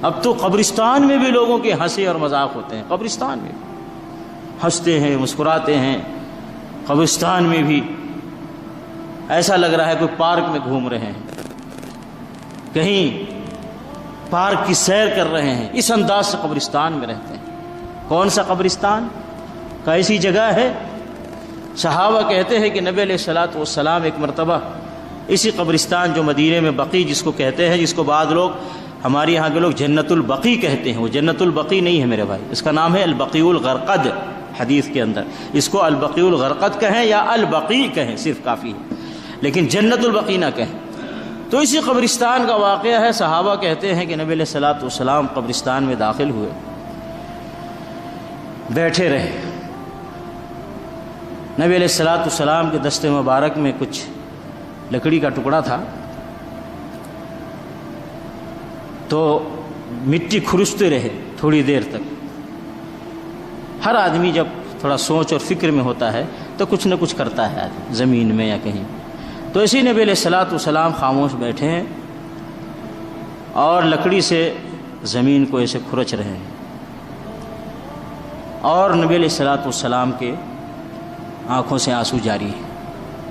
اب تو قبرستان میں بھی لوگوں کے ہنسی اور مذاق ہوتے ہیں، قبرستان میں ہنستے ہیں، مسکراتے ہیں، قبرستان میں بھی ایسا لگ رہا ہے کوئی پارک میں گھوم رہے ہیں، کہیں پارک کی سیر کر رہے ہیں، اس انداز سے قبرستان میں رہتے ہیں۔ کون سا قبرستان؟ کیسی جگہ ہے؟ صحابہ کہتے ہیں کہ نبی علیہ الصلوۃ والسلام ایک مرتبہ اسی قبرستان جو مدینے میں بقیع جس کو کہتے ہیں، جس کو بعض لوگ ہمارے یہاں کے لوگ جنت البقیع کہتے ہیں، وہ جنت البقیع نہیں ہے میرے بھائی، اس کا نام ہے البقیع الغرقد۔ حدیث کے اندر اس کو البقیع الغرقد کہیں یا البقیع کہیں صرف کافی ہے، لیکن جنت البقیع نہ کہیں۔ تو اسی قبرستان کا واقعہ ہے، صحابہ کہتے ہیں کہ نبی علیہ الصلوۃ والسلام قبرستان میں داخل ہوئے، بیٹھے رہے۔ نبی علیہ الصلوۃ والسلام کے دست مبارک میں کچھ لکڑی کا ٹکڑا تھا، تو مٹی کھرچتے رہے تھوڑی دیر تک۔ ہر آدمی جب تھوڑا سوچ اور فکر میں ہوتا ہے تو کچھ نہ کچھ کرتا ہے آدمی، زمین میں یا کہیں۔ تو اسی نبی علیہ الصلوۃ والسلام خاموش بیٹھے ہیں اور لکڑی سے زمین کو ایسے کھرچ رہے ہیں، اور نبی علیہ الصلوۃ والسلام کے آنکھوں سے آنسو جاری ہے۔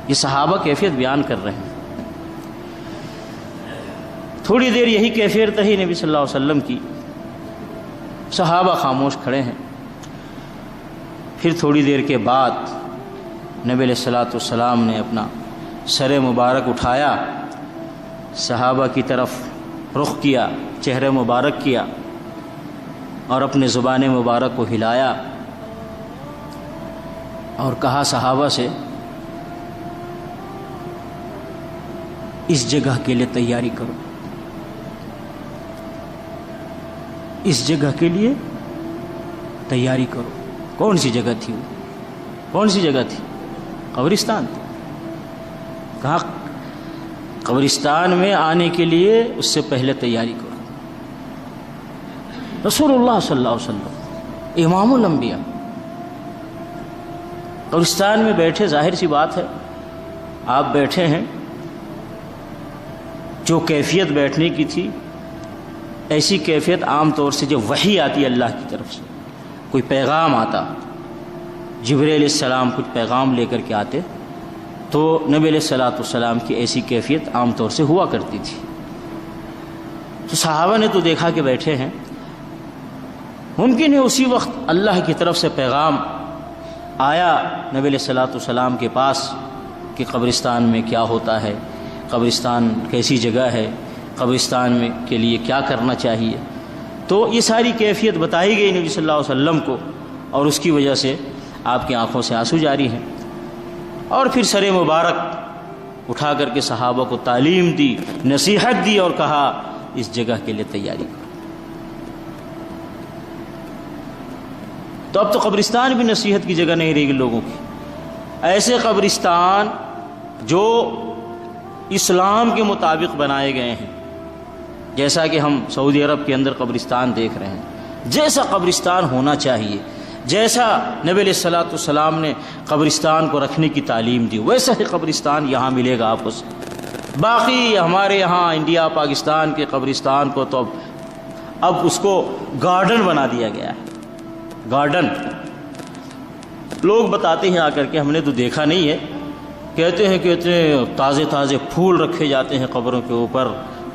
یہ صحابہ کیفیت بیان کر رہے ہیں۔ تھوڑی دیر یہی کیفیت رہی نبی صلی اللہ علیہ وسلم کی، صحابہ خاموش کھڑے ہیں۔ پھر تھوڑی دیر کے بعد نبی علیہ الصلوۃ والسلام نے اپنا سر مبارک اٹھایا، صحابہ کی طرف رخ کیا، چہرہ مبارک کیا، اور اپنے زبان مبارک کو ہلایا اور کہا صحابہ سے، اس جگہ کے لیے تیاری کرو، اس جگہ کے لیے تیاری کرو۔ کون سی جگہ تھی وہ؟ کون سی جگہ تھی؟ قبرستان تھی۔ کہا قبرستان میں آنے کے لیے اس سے پہلے تیاری کرو۔ رسول اللہ صلی اللہ علیہ وسلم امام الانبیاء قبرستان میں بیٹھے، ظاہر سی بات ہے آپ بیٹھے ہیں، جو کیفیت بیٹھنے کی تھی ایسی کیفیت عام طور سے جب وحی آتی ہے اللہ کی طرف سے، کوئی پیغام آتا، جبرائیل علیہ السلام کچھ پیغام لے کر کے آتے، تو نبی علیہ الصلوۃ والسلام کی ایسی کیفیت عام طور سے ہوا کرتی تھی۔ تو صحابہ نے تو دیکھا کہ بیٹھے ہیں، ممکن ہے اسی وقت اللہ کی طرف سے پیغام آیا نبی علیہ الصلوۃ والسلام کے پاس کہ قبرستان میں کیا ہوتا ہے، قبرستان کیسی جگہ ہے، قبرستان میں کے لیے کیا کرنا چاہیے۔ تو یہ ساری کیفیت بتائی گئی نبی صلی اللہ علیہ وسلم کو، اور اس کی وجہ سے آپ کی آنکھوں سے آنسو جاری ہیں۔ اور پھر سر مبارک اٹھا کر کے صحابہ کو تعلیم دی، نصیحت دی، اور کہا اس جگہ کے لیے تیاری کرو۔ تو اب تو قبرستان بھی نصیحت کی جگہ نہیں رہے گی لوگوں کی۔ ایسے قبرستان جو اسلام کے مطابق بنائے گئے ہیں، جیسا کہ ہم سعودی عرب کے اندر قبرستان دیکھ رہے ہیں، جیسا قبرستان ہونا چاہیے، جیسا نبی علیہ الصلوۃ والسلام نے قبرستان کو رکھنے کی تعلیم دی، ویسا ہی قبرستان یہاں ملے گا آپ کو۔ باقی ہمارے یہاں انڈیا پاکستان کے قبرستان کو تو اب اس کو گارڈن بنا دیا گیا ہے، گارڈن۔ لوگ بتاتے ہیں آ کر کے، ہم نے تو دیکھا نہیں ہے، کہتے ہیں کہ اتنے تازے تازے پھول رکھے جاتے ہیں قبروں کے اوپر،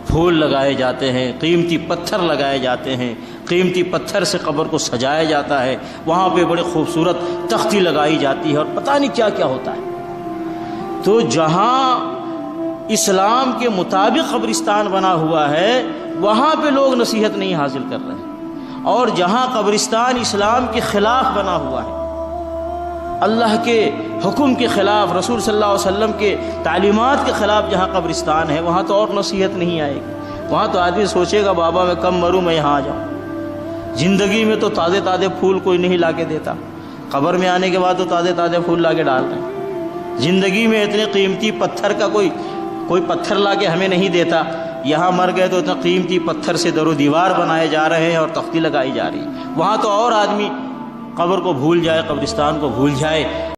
پھول لگائے جاتے ہیں، قیمتی پتھر لگائے جاتے ہیں، قیمتی پتھر سے قبر کو سجایا جاتا ہے، وہاں پہ بڑے خوبصورت تختی لگائی جاتی ہے، اور پتہ نہیں کیا کیا ہوتا ہے۔ تو جہاں اسلام کے مطابق قبرستان بنا ہوا ہے وہاں پہ لوگ نصیحت نہیں حاصل کر رہے ہیں، اور جہاں قبرستان اسلام کے خلاف بنا ہوا ہے، اللہ کے حکم کے خلاف، رسول صلی اللہ علیہ وسلم کے تعلیمات کے خلاف جہاں قبرستان ہے، وہاں تو اور نصیحت نہیں آئے گی۔ وہاں تو آدمی سوچے گا بابا میں کم مروں میں یہاں آ جاؤں۔ زندگی میں تو تازے تازے پھول کوئی نہیں لا کے دیتا، قبر میں آنے کے بعد تو تازے تازے پھول لا کے ڈال رہے ہیں۔ زندگی میں اتنے قیمتی پتھر کا کوئی پتھر لا کے ہمیں نہیں دیتا، یہاں مر گئے تو اتنا قیمتی پتھر سے در و دیوار بنائے جا رہے ہیں اور تختی لگائی جا رہی ہے۔ وہاں تو اور آدمی قبر کو بھول جائے، قبرستان کو بھول جائے۔